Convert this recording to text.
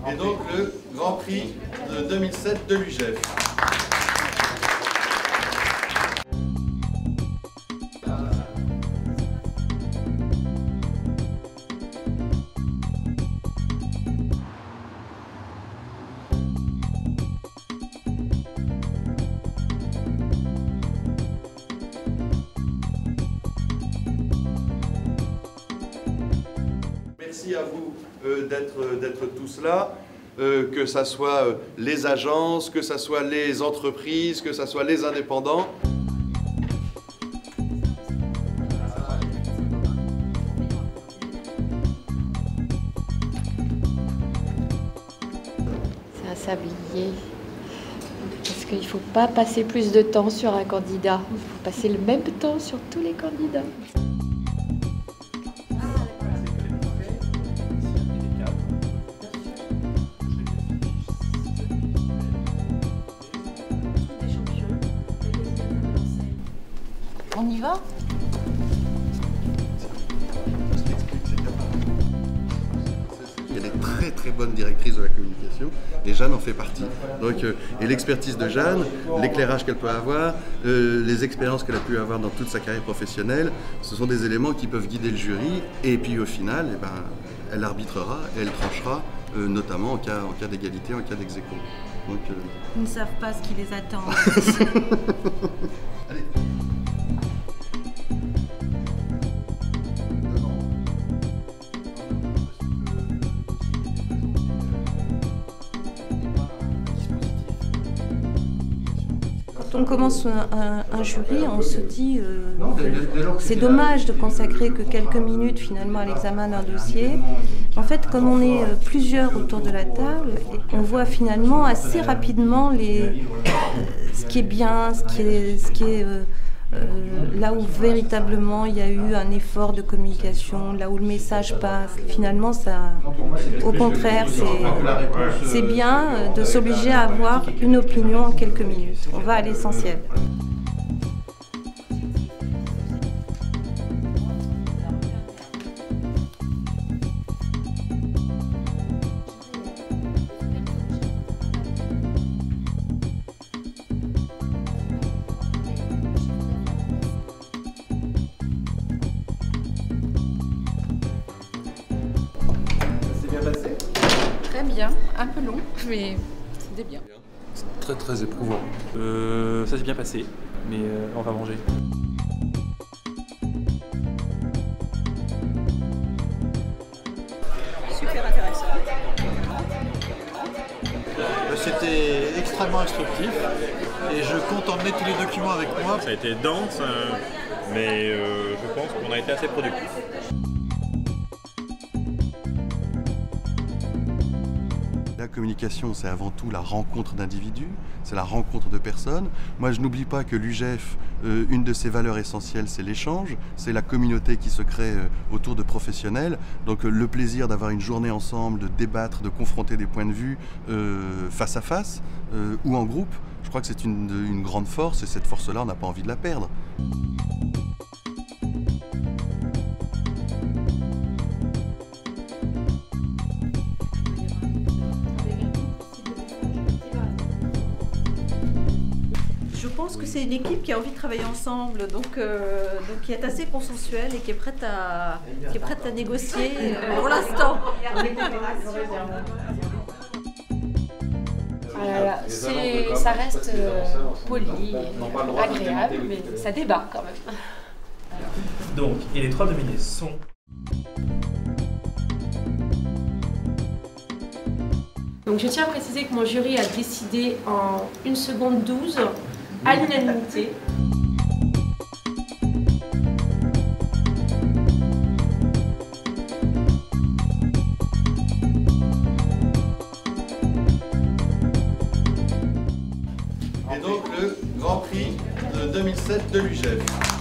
et donc le Grand Prix de 2007 de l'UGEF. Merci à vous d'être tous là, que ce soit les agences, que ce soit les entreprises, que ce soit les indépendants. C'est un sablier. Parce qu'il ne faut pas passer plus de temps sur un candidat. Il faut passer le même temps sur tous les candidats. On y va? Il y a des très très bonnes directrices de la communication et Jeanne en fait partie. Donc, et l'expertise de Jeanne, l'éclairage qu'elle peut avoir, les expériences qu'elle a pu avoir dans toute sa carrière professionnelle, ce sont des éléments qui peuvent guider le jury et puis au final, eh ben, elle arbitrera et elle tranchera, notamment en cas d'égalité, en cas d'ex aequo. Donc, Ils ne savent pas ce qui les attend. allez. Quand on commence un jury, on se dit c'est dommage de consacrer que quelques minutes finalement à l'examen d'un dossier. En fait, comme on est plusieurs autour de la table, on voit finalement assez rapidement ce qui est bien, ce qui est là où véritablement il y a eu un effort de communication, là où le message passe. Finalement, ça, au contraire, c'est bien de s'obliger à avoir une opinion en quelques minutes. On va à l'essentiel. Très bien, un peu long, mais c'était bien. Très très éprouvant. Ça s'est bien passé, mais on va manger. Super intéressant. C'était extrêmement instructif et je compte emmener tous les documents avec moi. Ça a été dense, mais je pense qu'on a été assez productif. La communication, c'est avant tout la rencontre d'individus, c'est la rencontre de personnes. Moi, je n'oublie pas que l'UGEF, une de ses valeurs essentielles, c'est l'échange, c'est la communauté qui se crée autour de professionnels. Donc le plaisir d'avoir une journée ensemble, de débattre, de confronter des points de vue face à face ou en groupe, je crois que c'est une grande force et cette force-là, on n'a pas envie de la perdre. Je pense que c'est une équipe qui a envie de travailler ensemble, donc qui est assez consensuelle et qui est prête à négocier pour l'instant. Ça reste poli, agréable, mais ça débat quand même. Donc, et les 3 nominés sont... Donc je tiens à préciser que mon jury a décidé en 1 seconde 12 à l'unanimité. Et donc le Grand Prix de 2007 de l'UGEF.